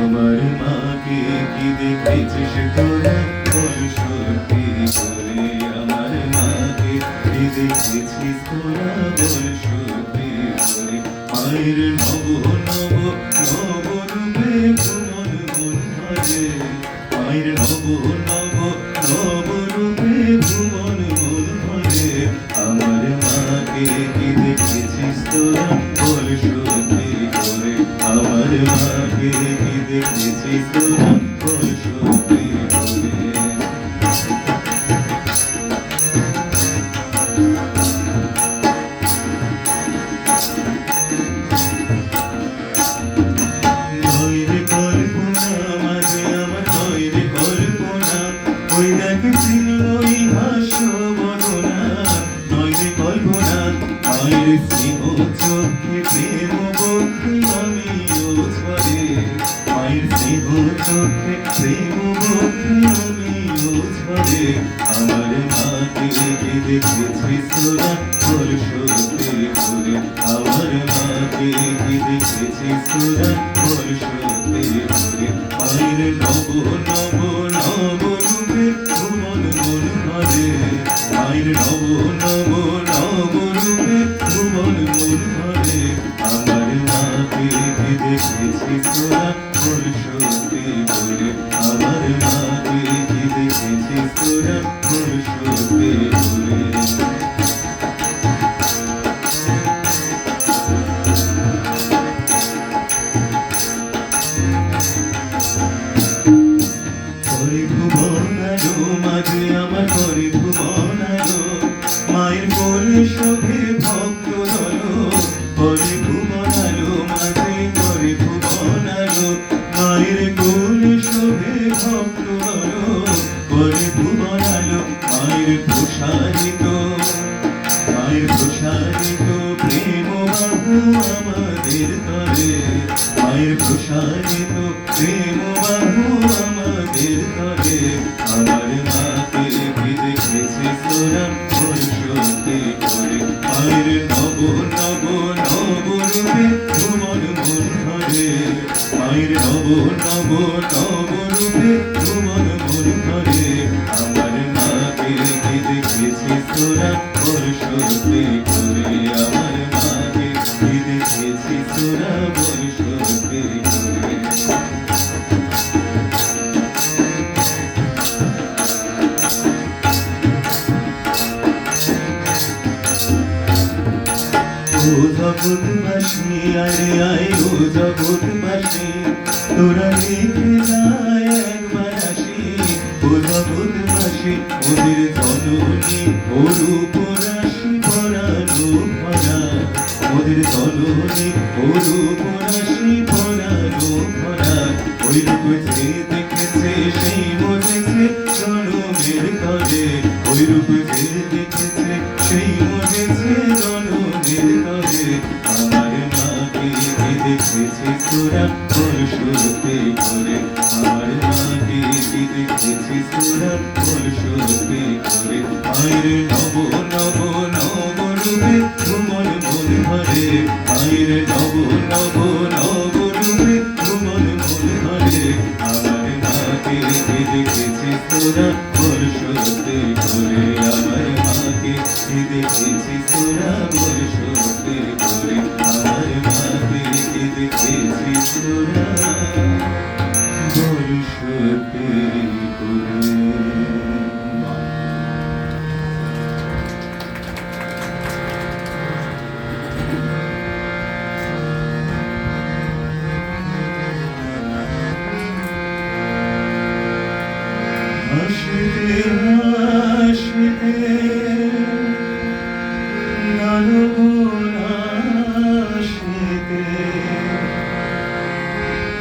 আমার মাকে কি দেখেছিস তোরা বল সত্যি করে, আমার মাকে কি দেখেছিস তোরা বল সত্যি করে। মায়ের নব নব নব রূপে ভুবন মন ভরে, মায়ের নব নব নব রূপে ভুবন মন ভরে। আমার মাকে কি দেখেছিস তোরা বল সত্যি করে, আমার মাকে কি দেখেছিস তোরা বল সত্যি করে। নয়রে কল্পনা মাঝে আমার নয়রে কল্পনা, ওই দেখ ওই হাস্যবদনা। নয়রে কল্পনা মায়ের স্নেহ চোখে প্রেম বন্ধু আমিও ঝরে, মায়ের স্নেহ চোখে প্রেম বন্ধু আমিও ঝরে। আমার মাকে কি দেখেছিস তোরা বল সত্যি করে, আমার মাকে কি দেখেছিস তোরা বল সত্যি করে। মায়ের নব নব নব রূপে ভুবন মন ভরে, মায়ের নব নব নব রূপে ভুবন মন ভরে। আমার মাকে কি দেখেছিস তোরা বল সত্যি করে, আমার মাকে কি দেখেছিস তোরা বল সত্যি করে। করে ভুবন আলো মাঝে আমার করে ভুবন আলো, মায়ের কোলে শোভে ভক্ত দল। করে ভুবন আলো মাঝে করে ভুবন আলো, মায়ের কোলে শোভে ভক্ত দল। করে ভুবন আলো মায়ের প্রসারিত, মায়ের প্রসারিত প্রেম বাহু আমাদের তরে, মায়ের প্রসারিত প্রেম বাহু আমাদের তরে। আমার মাকে কি দেখেছিস তোরা বল সত্যি করে, মায়ের নব নব নব রূপে ভুবন মন ভরে, মায়ের নব নব নব রূপে ভুবন মন ভরে। আমার মাকে কি দেখেছিস তোরা বল সত্যি করে, আমার মাকে কি দেখেছিস তোরা বল সত্যি করে। ও জগৎবাসী আরে আয়, ও জগৎবাসী তোরা দেখে যায় একবার আসি। ও জগৎবাসী ওদের জননী অরূপ রাশি পরানো ভরা, ওদের জননী অরূপ রাশি পরানো ভরা। ওই রূপ যে দেখেছে সেই মজেছে জনমের তরে, ওই রূপ যে দেখেছে সেই মজেছে জনমের তরে। আমার মাকে কি দেখেছিস তোরা বল সত্যি করে, আমার মাকে কি দেখেছিস তোরা বল সত্যি করে। মায়ের নব নব নব রূপে ভুবন মন ভরে, মায়ের নব নব নব রূপে ভুবন মন ভরে। আমার মাকে কি দেখেছিস তোরা বল সত্যি করে, আমার মাকে কি দেখেছিস তোরা বল সত্যি করে। আমার মাকে কি দেখেছিস তোরা বল সত্যি করে। হাসিতে হাসিতে নানবনাশিতে,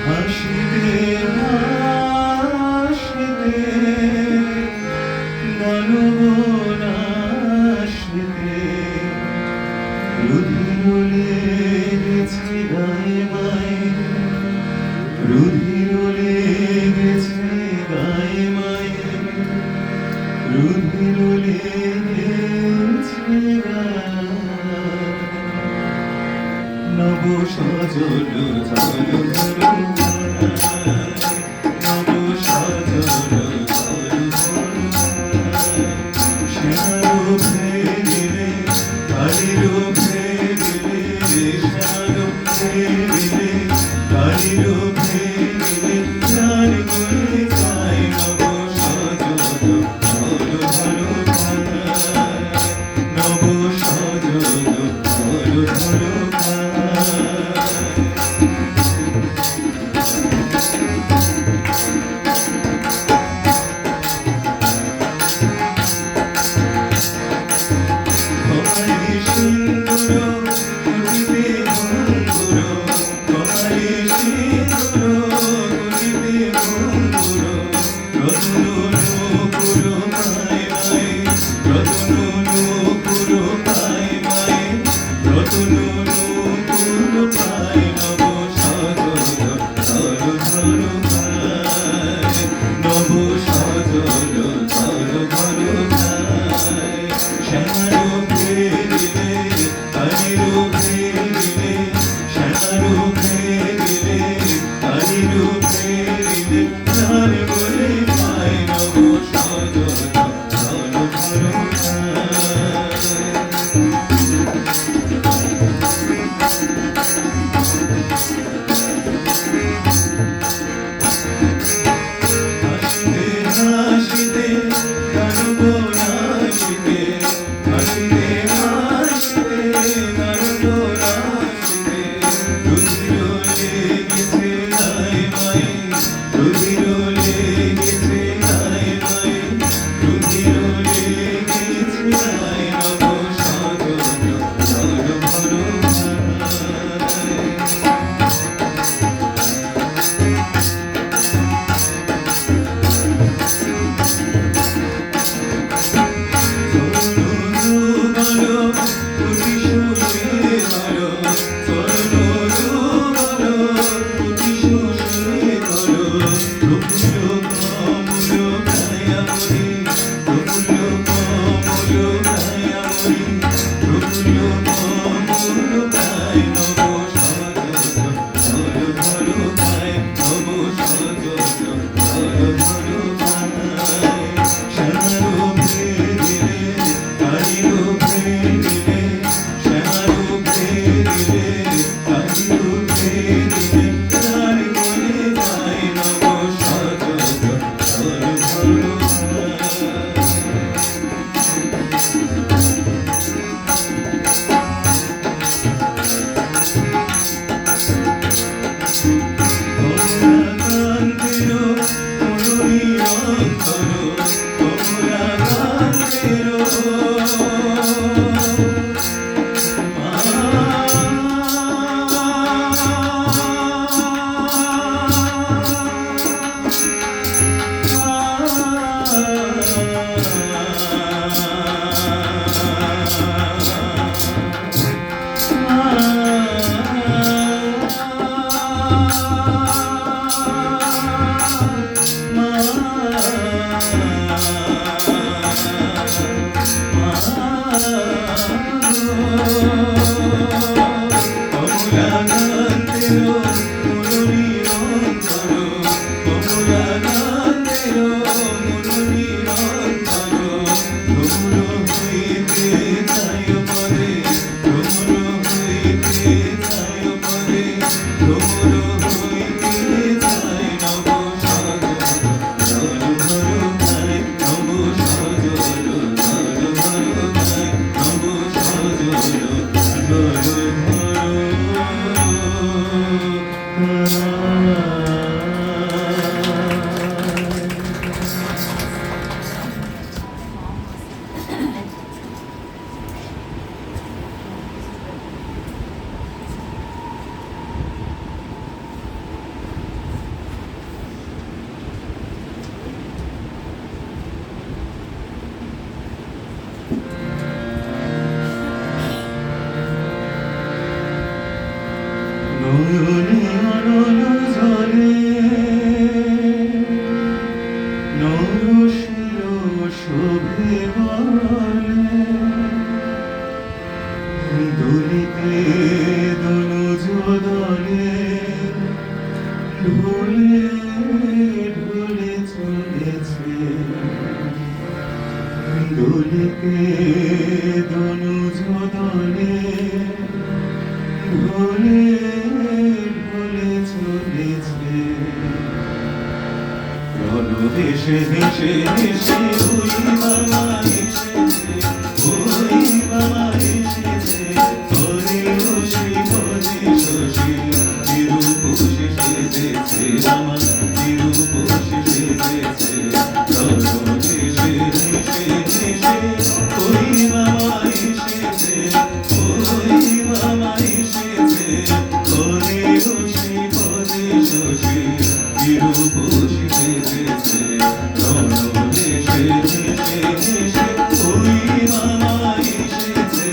হাসিতে হাসিতে নানবনাশিতে। রুধির লেগেছে গায়ে মায়ে, রুধির লেগেছে গায়ে মায়ে, রুধির লেগেছে গায়ে। নব সজল ঝল ঝল ফিরিলে প্রাণ ভরে যায় নব সজল ধরো ধরো ভাই নব সজল ধরো ধরো তোমারি সিন্দুর কুটিতে বন্ধুর তোমারি সিন্দুর কুটিতে বন্ধুর রতন নূপুর পায় মায় রতন নূপুর পায় মায় রতন নূপুর পায় নব সজল ধরো ধরো ভাই নব সজল ধরো ধরো ভাই শ্যামারো ফেরিলে কালিরো ফেরিলে শ্যামারো ফেরিলে কালিরো ফেরিলে প্রাণ বলে পায় নব সজল ধরো ধরো ভাই রণদেশে হেসে হেসে ওই মামা এসেছে, ওই মামা এসেছে, হরে রশি হরে শশী নিরূপসী সেজেছে, আমার নিরূপসী সেজেছে। রণদেশে হেসে হেসে ওই মামা এসেছে, ওই মামা এসেছে, হরে রশি হরে শশী নিরূপসী সেজেছে। রণদেশে হেসে হেসে ওই মামা এসেছে।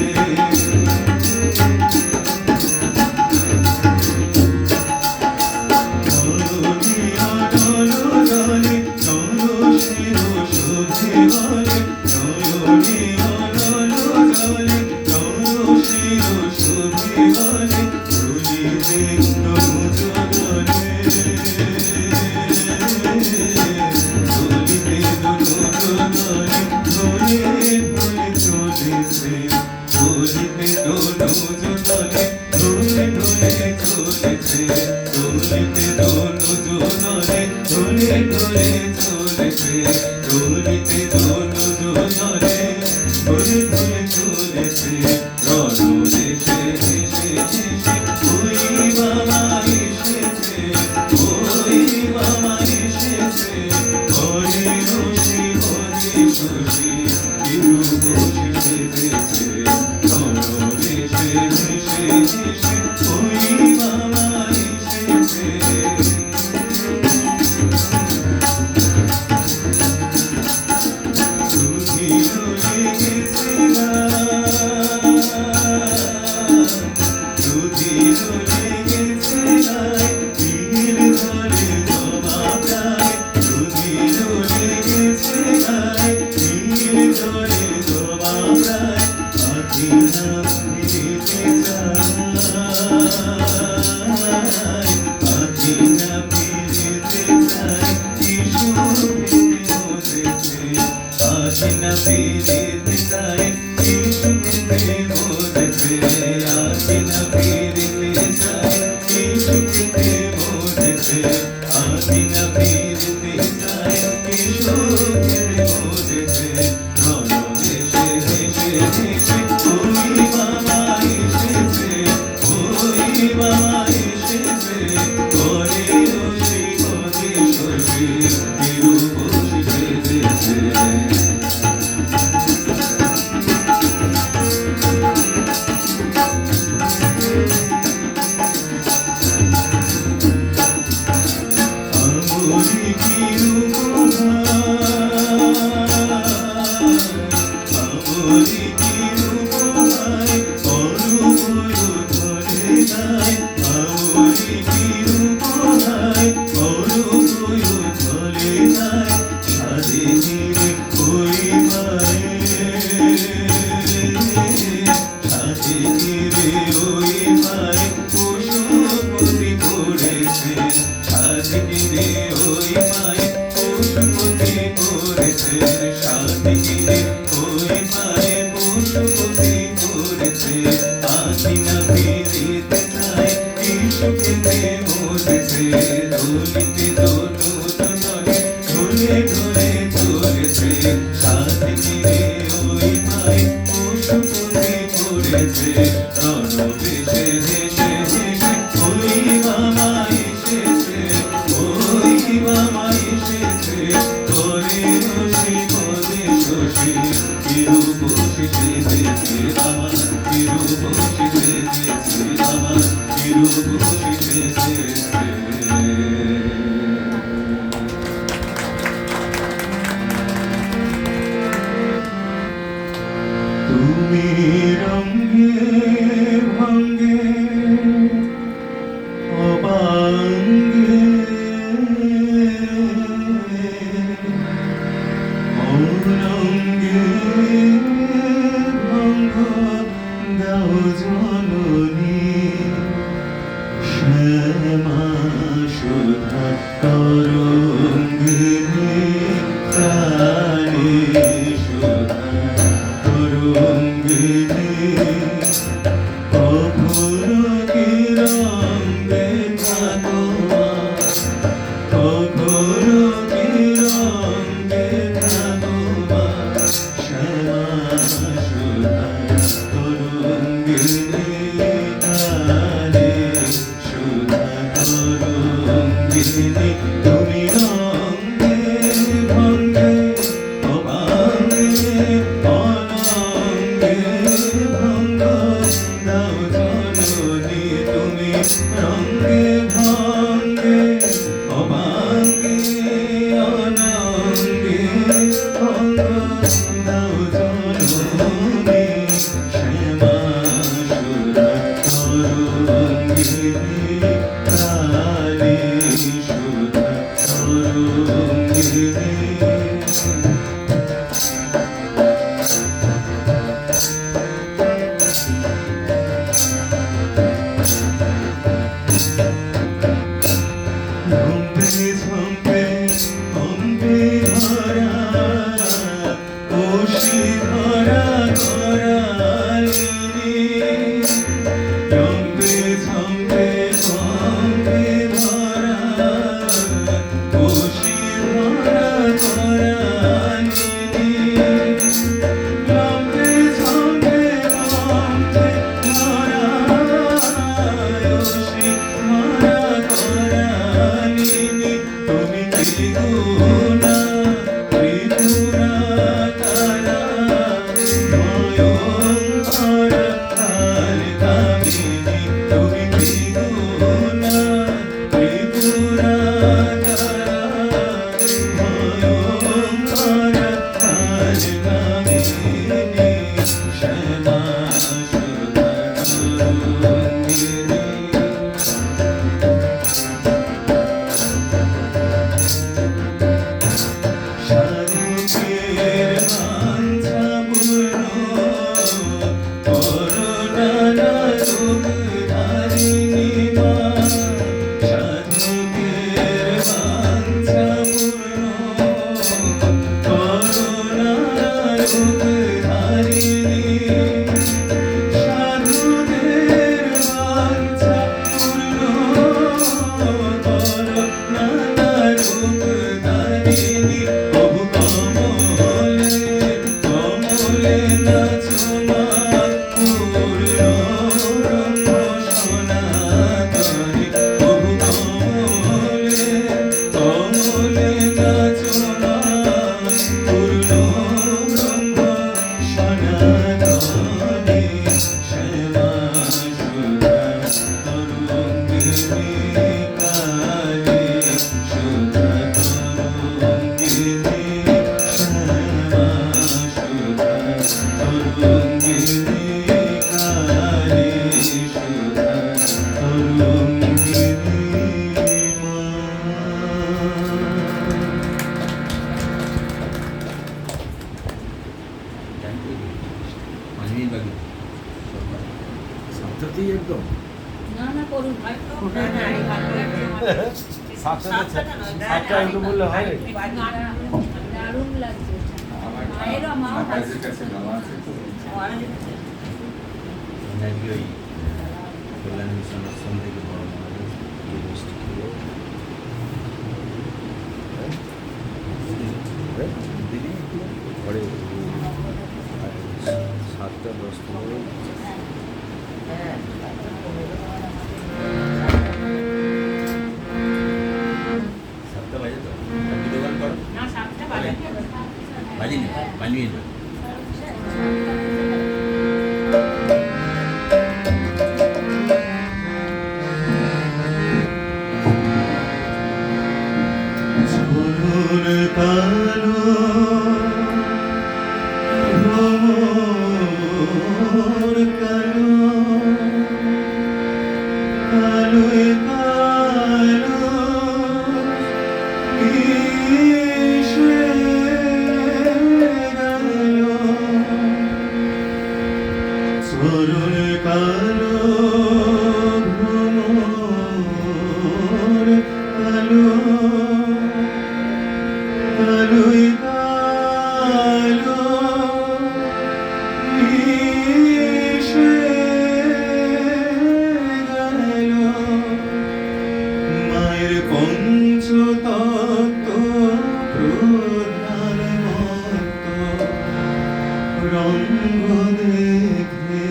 তুমি রঙ্গে ভঙ্গে অবাঙ্গে অরঙ্গে ভঙ্গ দাও জননী তুমি রঙ্গে ভঙ্গে অবাঙ্গে অনঙ্গে ভঙ্গ দাও জননী তুমি রঙ্গে ভঙ্গে অবাঙ্গে অনঙ্গে ভঙ্গ দাও জননী শ্যামা সুরা তরঙ্গিনী কালী সুরা তরঙ্গিনী ঝম্পে ঝম্পে অম্বে ধরা কোশি ধরা করালিনী ঝম্পে ঝম্পে অম্বে ধরা কোশি ধরা করালিনী ঝম্পে ঝম্পে অম্বে ধরা কোশি ধরা করালিনী তুমি ত্রিগুণা ত্রিপুরা তারা নয়নতারা কালকামিনী তুমি ত্রিগুণা ত্রিপুরা তারা নয়নতারা কালকামিনী শ্যামা সুধা তরঙ্গিনী সাধুকের বাঞ্ছা পূর্ণ করুণা রূপ ধারিণী মা সাধুকের বাঞ্ছা পূর্ণ করুণা রূপ ধারিণী সাধুদের বাঞ্ছা পূর্ণ করুণা রূপ ধারিণী প্রভু কমলে নাচনা পূর্ণ ব্রহ্ম সনাতনী প্রভু কমলে নাচনা পূর্ণ ব্রহ্ম সনাতনী শ্যামা সুধা তরঙ্গিনী কালী সুধা তরঙ্গিনী শ্যামা সুধা তরঙ্গিনী কালী সুধা তরঙ্গিনী মা সাতটাতেই একদম না না করুন সাতটা একদম বললে হয় দারুণ লাগছে মায়েরও মাও ওই কল্যাণ মিশন আশ্রম থেকে বড় মানুষ এই মিষ্টি খেলো দিদি ঘরে 7:10 7টা বাজে তো ভিডিও কল করো না সাতটা বাজে বাজিনি বানিয়ে না ঝুলুর কালো ভ্রমর কালো কালোয় কালো মিশে গেল ঝুলুর কালো ভ্রমর কালো কালোই কালো মিশে গেল মায়ের পঞ্চতত্ত্ব প্রধান মত্ত রঙ্গ দেখে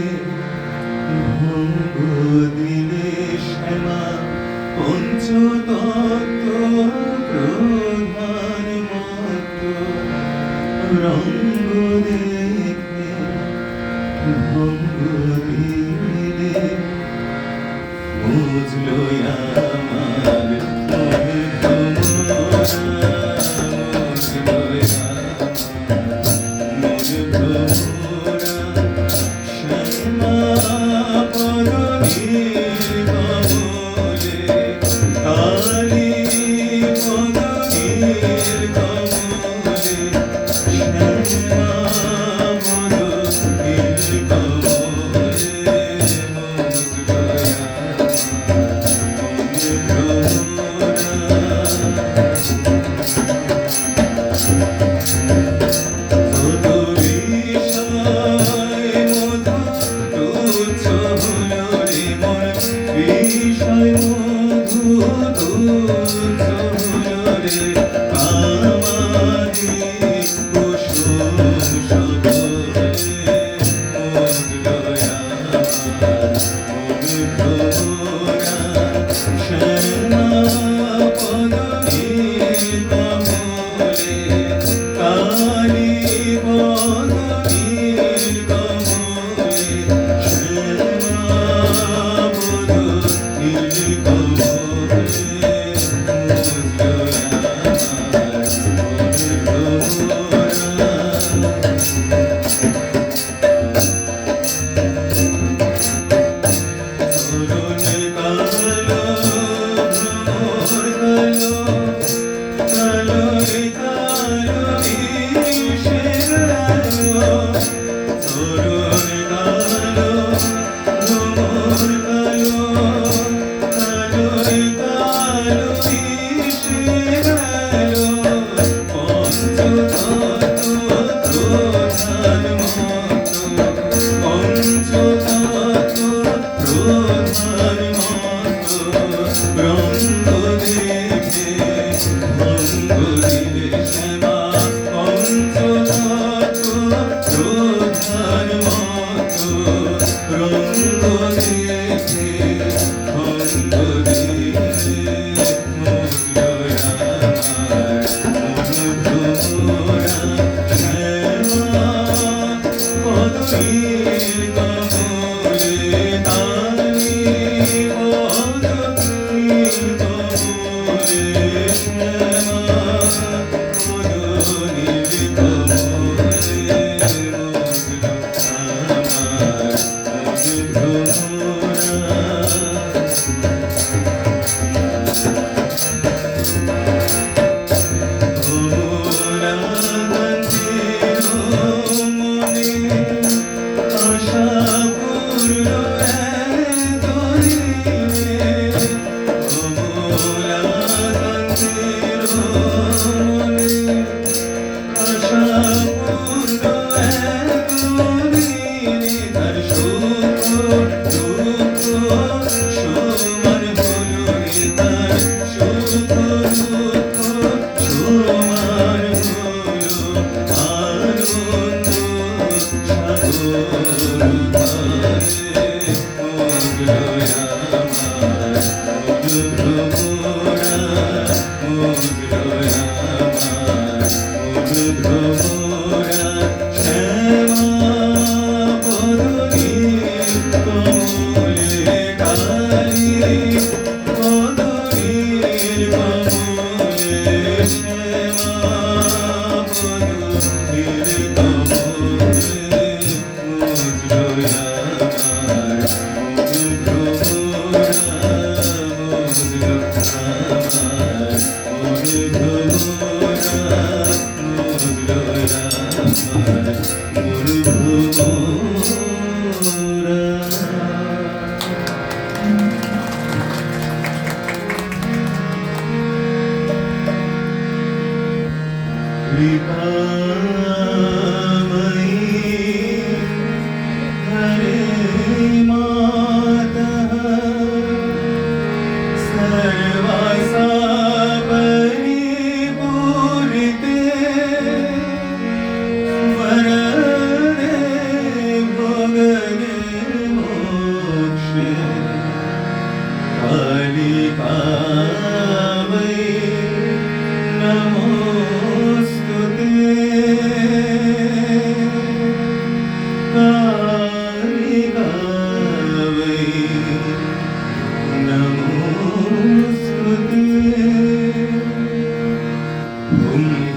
ভঙ্গ দিলে শ্যামা পঞ্চতত্ত্ব প্রধান মতো রঙ্গ দেখে ভঙ্গ দিলে বুঝলো আমার মনে ভ্রমরা, বুঝলো আমার মনে ভ্রমরা। শ্যামা পদনীর কমলে কালী পদনীর কমলে শ্যামা পদনীর কমলে বুঝলো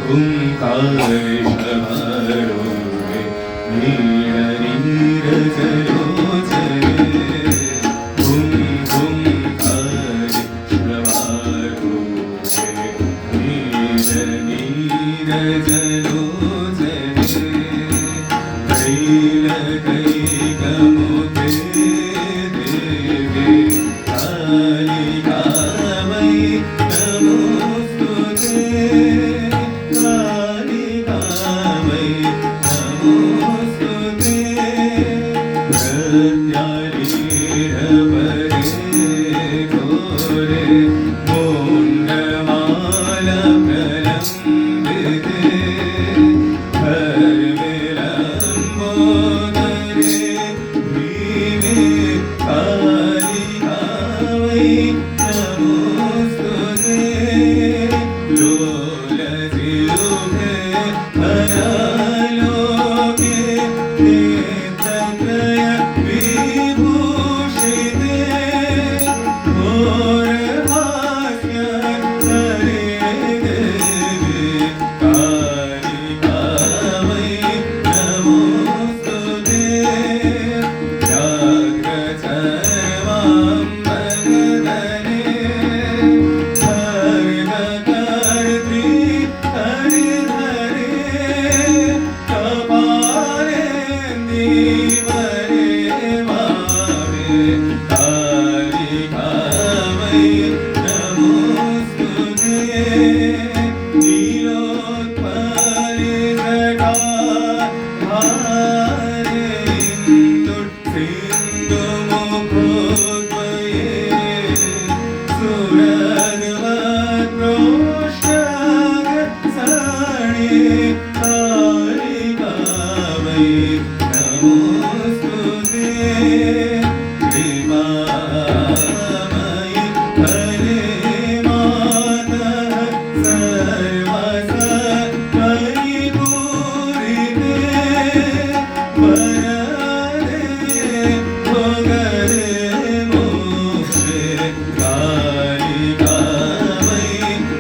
हुंकारे सभारूढे नीरजलोचने हुंकारे सभारूढे नीरजलोचने कैलकैकमुखे देवे कालिकामयि नमोस्तुते कालिकामयि नमोस्तुते प्रत्यालीढपरे घोरे मुण्डमाला प्रलम्बिते हरविलम्बोदरे भीमे कालिकामयि नमोस्तुते लोलजिह्वे हरालोके नेत्रत्रय विभूषिते घोरहास्यकरे देवे कालिकामयि नमोस्तुते व्याघ्रचर्माम्बरधरे खड्गकर्त्री हरिधरे कपालेन्दीवरे वामे कालिकामयि नमोस्तुते नीलोत्पलितकाहारे इन्दुसिन्धुमुखोद्वये सुरगवत्रोष्ठगसणे कालिकामयि नमोस्तुते कृपामयि हरे मातः सर्वसत्परिपूरिते वरदे भोगदे मोक्षे कालिकामयि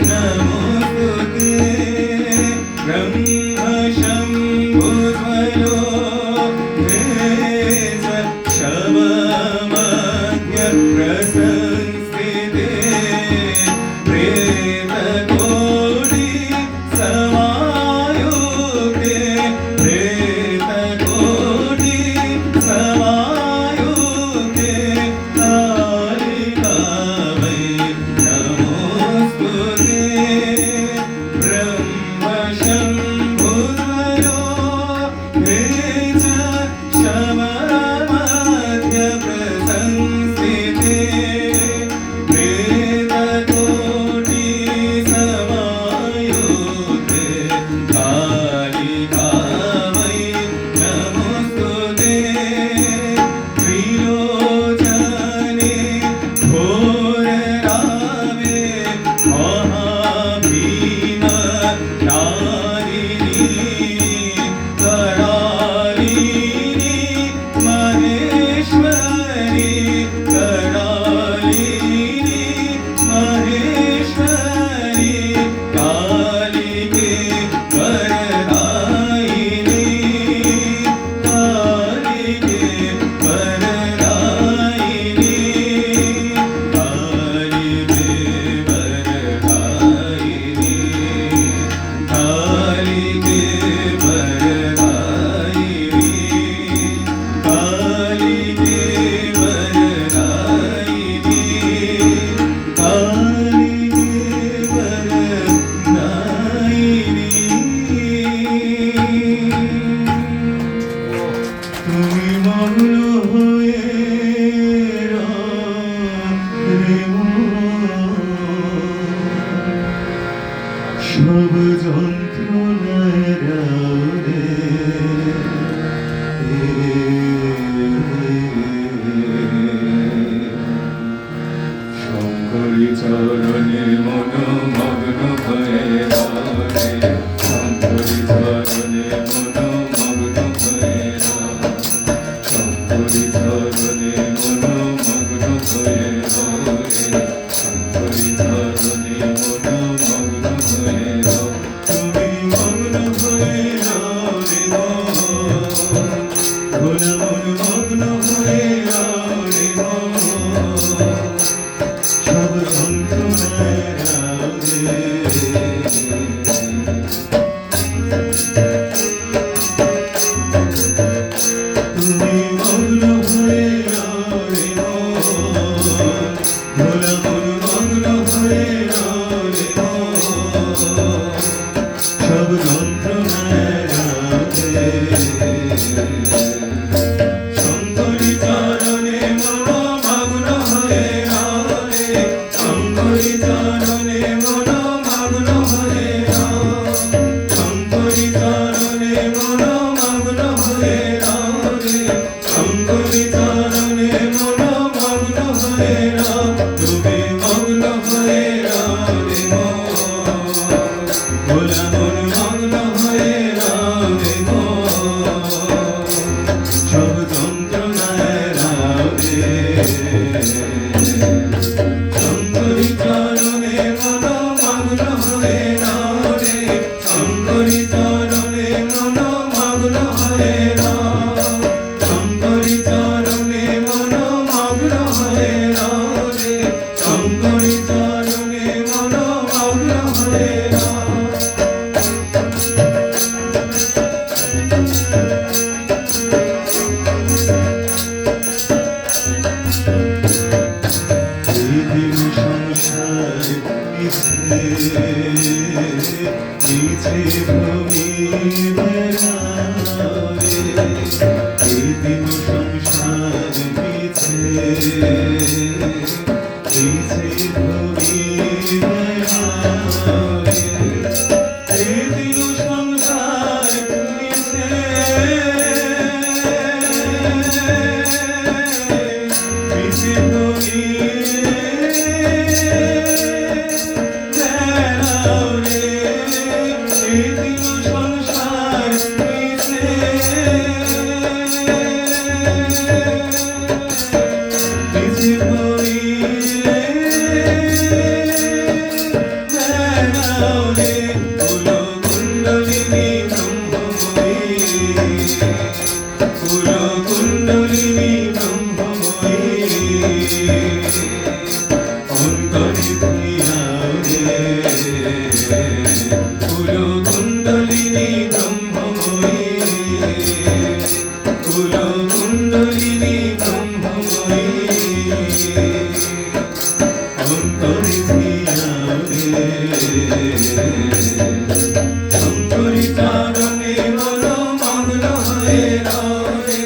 नमोस्तुते ब्रह्मशम्भुज्वलो भेज शवमध्यप्रसंस्थिते प्रेतकोटि समायुक्ते प्रेतकोटि समायुक्ते कालिकामयि नमोस्तुते ब्रह्मशम्भुज्वलो भेज शवमध्यप्रसंस्थिते प्रेतकोटि समायुक्ते कालिकामयि नमोस्तुते त्रिलोचने घोररावे महाभीम नारिणी करालिनी महेश्वरी करालिनी महेश्वरी कालिके वरदायिनी कालिके वरदायिनी कालिके वरदायिनी कालिके वरदायिनी कालिके वरदायिनी कालिके वरदायिनी তুমি মগ্ন হয়ে রে সব যন্ত্রণায় রাউরে শঙ্করী চরণে মনোমগ্ন হয়ে রে শঙ্করী চরণে মনোমগ্ন হয়ে শঙ্করী চরণে মনোমগ্ন হয়ে শঙ্করী চরণে মনোমগ্ন হয়ে তুমি ভোলা মন মগ্ন হয়ে রবে গো সব যন্ত্রণায় রাবে শঙ্করী চরণে মন মগ্ন হয়ে রবে শঙ্করী চরণে মন মগ্ন হয়ে রবে শঙ্করী চরণে মন মগ্ন হয়ে রবে শঙ্করী চরণে মন মগ্ন হয়ে দিন সংসার মিছে ভূমি বেড়াবে দিন সংসার মিছে ভূমি বেড়াবে দিন সংসার মিছে ভূমি কুণ্ডলিনী ব্রহ্মময়ী অন্তরে কুণ্ডলিনী ব্রহ্মময়ী কুণ্ডলিনী ব্রহ্মময়ী অন্তরে শঙ্করী চরণে মন মগ্ন হয়ে রবে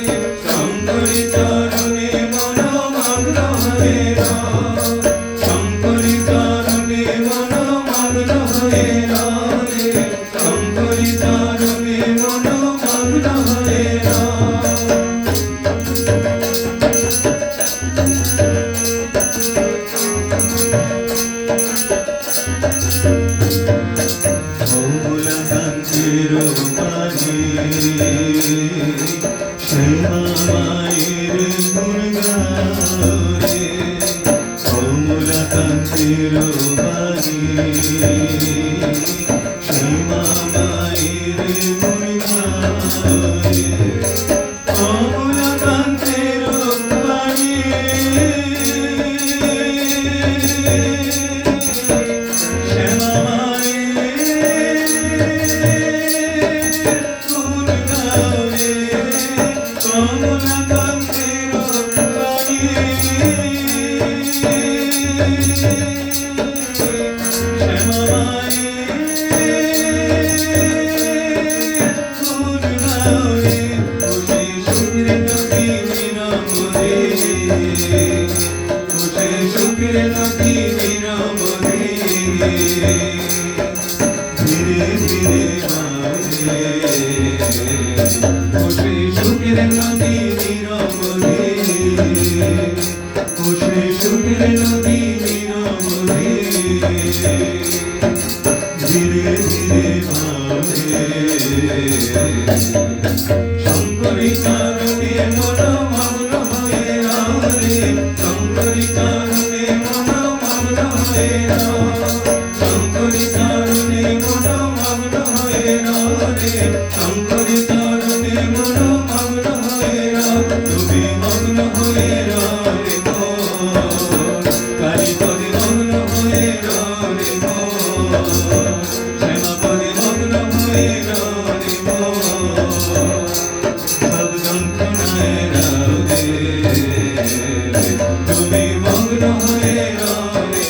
শঙ্করী চরণে মন মগ্ন হয়ে রবে শঙ্করী চরণে মন মগ্ন হয়ে রবে শঙ্করী চরণে মন মগ্ন হয়ে রবে কান্তির বাণী শ্যামা মায়ের গুণগানে কমলা কান্তির বাণী শ্যামা মায়ের গুণগানে কমলা কান্তির বাণী শ্যামা শুক্রে নদী বিরমদে ধীরে ধীরে বসে শুক্রে নদী বিরমদে বসে শুক্রে নদী বিরমদে ধীরে ধীরে শঙ্করী চরণে মন মগ্ন হয়ে রবে শঙ্করী চরণে মন মগ্ন হয়ে রবে শঙ্করী চরণে মন মগ্ন হয়ে রবে শঙ্করী চরণে মন মগ্ন হয়ে রবে তুমি মগ্ন হয়ে রবে কালী পদে মগ্ন হয়ে রবে শ্যামা পদে মগ্ন হয়ে রবে সব যন্ত্রণায় রবে তুমি মগ্ন হয়ে রবে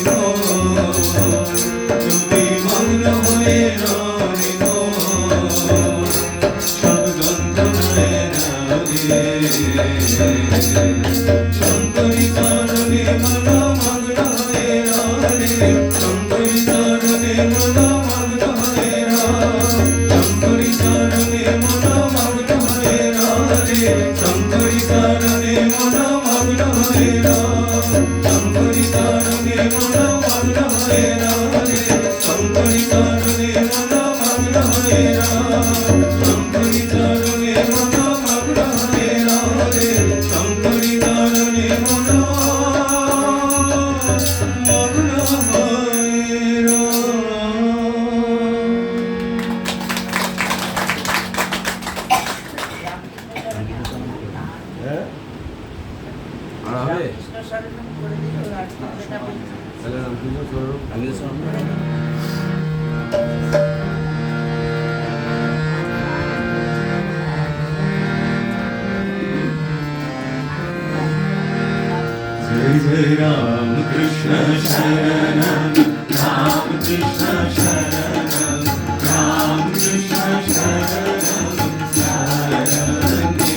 তুমি মগ্ন হয়ে রবে সব যন্ত্রণায় রবে শঙ্করী চরণে মন মগ্ন হয়ে রবে শঙ্করী চরণে মন মগ্ন হয়ে রবে শঙ্করী চরণে মন মগ্ন হয়ে রবে শঙ্করী চরণে মন মগ্ন হয়ে রবে শঙ্করী চরণে মন মগ্ন হয়ে রবে শঙ্করী চরণে মন Krishna Sharanam, Ram Krishna Sharanam, Ram Krishna Sharanam, Sharane,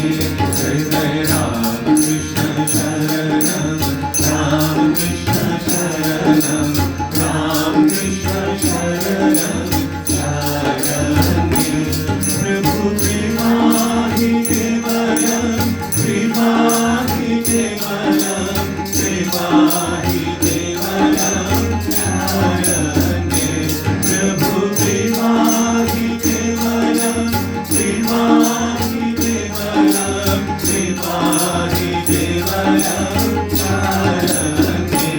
Jai Jai Ram Krishna Sharanam, Ram Krishna Sharanam, Ram Krishna Sharanam, Sharane, Prabhu Primahi Devaram, Primahi Devaram, Primahi Devaram, Sharane, Prabhu Primahi Devaram, Primahi Devaram, Primahi Devaram, Sharane,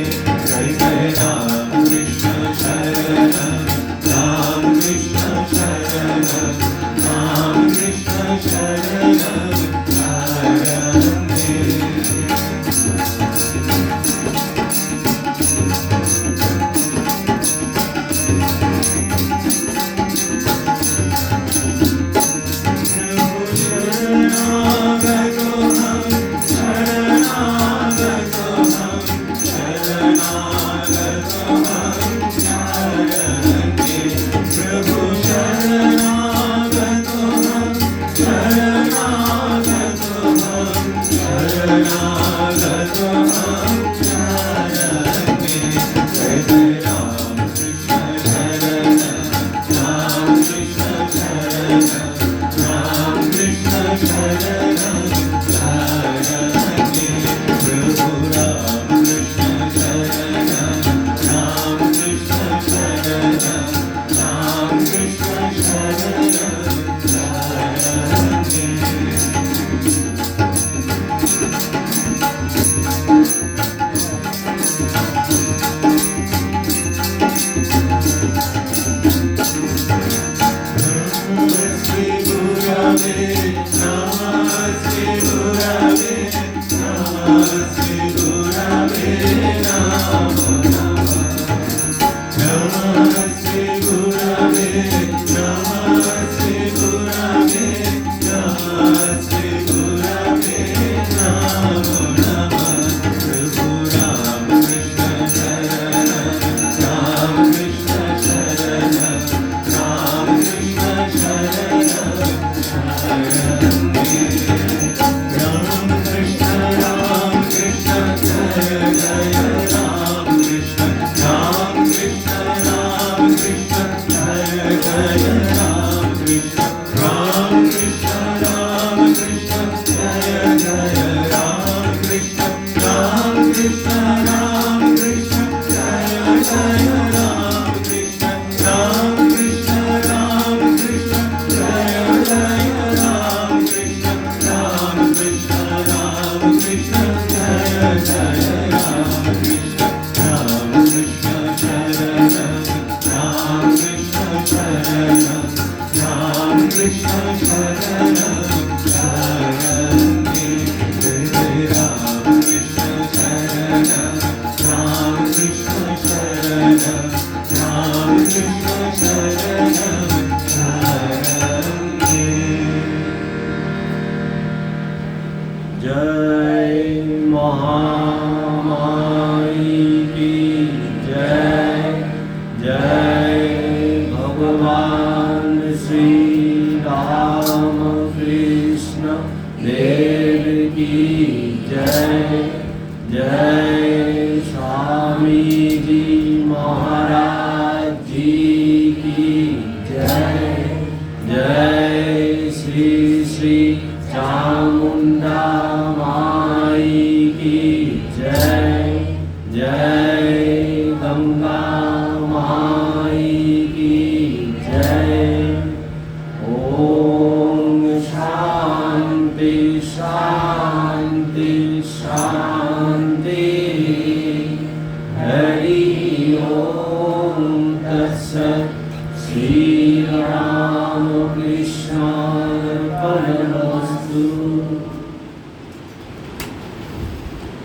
Jai Jai Ram Krishna Sharanam, Ram Krishna Sharanam, Ram Krishna Sharanam, Sharane.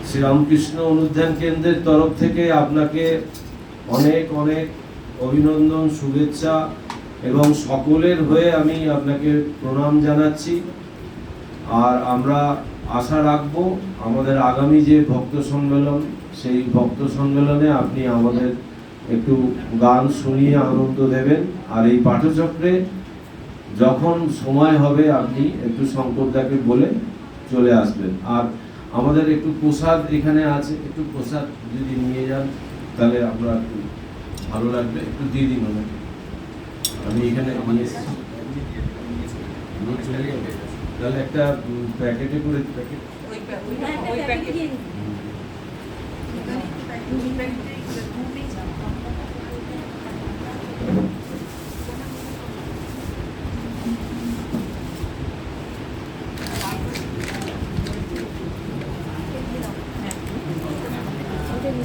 Sri Ramakrishna অনুধ্যান কেন্দ্রের তরফ থেকে আপনাকে অনেক অনেক অভিনন্দন, শুভেচ্ছা এবং সকলের হয়ে আমি আপনাকে প্রণাম জানাচ্ছি। আর আমরা আশা রাখবো আমাদের আগামী যে ভক্ত সম্মেলন, সেই ভক্ত সম্মেলনে আপনি আমাদের একটু গান শুনিয়ে আনন্দ দেবেন। আর এই পাঠচক্রে যখন সময় হবে আপনি একটু শঙ্করদাকে বলে চলে আসবেন। আর আমাদের একটু প্রসাদ এখানে আছে, একটু প্রসাদ যদি নিয়ে যান তাহলে আমরা একটু ভালো লাগবে, একটু দিয়ে দিন ওনাকে। আমি এখানে নিয়ে এসেছি, নিয়ে চলে যাবো। তাহলে একটা প্যাকেটে করে প্যাকেট ওই প্যাকেট দিয়ে দিন।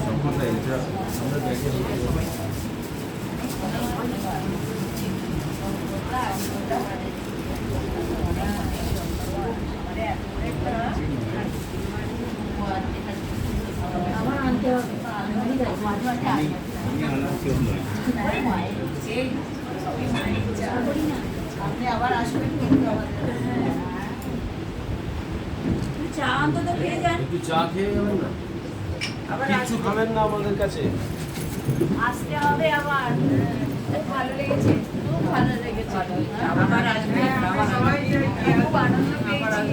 শঙ্করদা এটা আমরা দেখে আমার আনতে হবে। আপনি আবার আসবেন কিন্তু আমাদের চা অন্তত খেয়ে যান। একটু চা খেয়ে যাবেন না? আবার কিছু খাবেন না আমাদের কাছে? আসতে হবে আবার। ভালো লেগেছে, খুব ভালো লেগেছে। আবার আসবেন, আবার সবাই খুব আনন্দ পেয়েছি।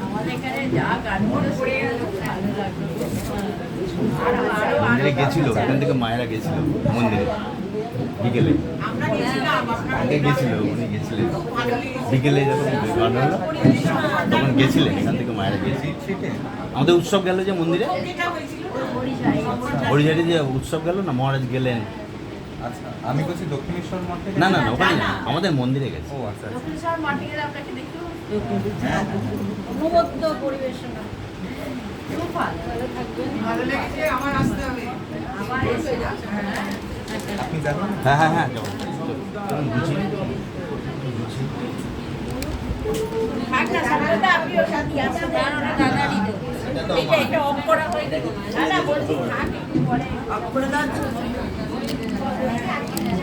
আমাদের এখানে যা গানগুলো পড়ে গেল, ভালো লাগলো। মন্দিরে গেছিল, এখান থেকে মায়েরা গেছিল মন্দিরে বিকেলে। আমরা গেছিলাম, আগে গেছিল, উনি গেছিলেন বিকেলে যখন গান হলো তখন গেছিলেন, এখান থেকে মায়েরা গেছে। আমাদের উৎসব গেল যে মন্দিরে, যেটা হয়েছিল হরিঝারি যে উৎসব গেল না, মহারাজ গেলেন। আচ্ছা, আমি বলছি দক্ষিণেশ্বর মঠে না না না, ওখানে না, আমাদের মন্দিরে গেছে। ও আচ্ছা আচ্ছা। দক্ষিণেশ্বর মাঠে গেলে আপনাকে দেখতে হ্যাঁ, অনবদ্য পরিবেশনা। খুব ভালো থাকবেন। ভালো লেগেছে, আমার আসতে হবে। আবার এসে যান। আপনি যাবেন? হ্যাঁ হ্যাঁ হ্যাঁ, যাবো। চলুন বুঝি। থাক না, সারাটা আপনিও সাথী আসবেন। দাদারই দেবো। এটা অফ করা হয়ে গেছে। না না, বলছি থাক একটু পরে অফ করে দাও।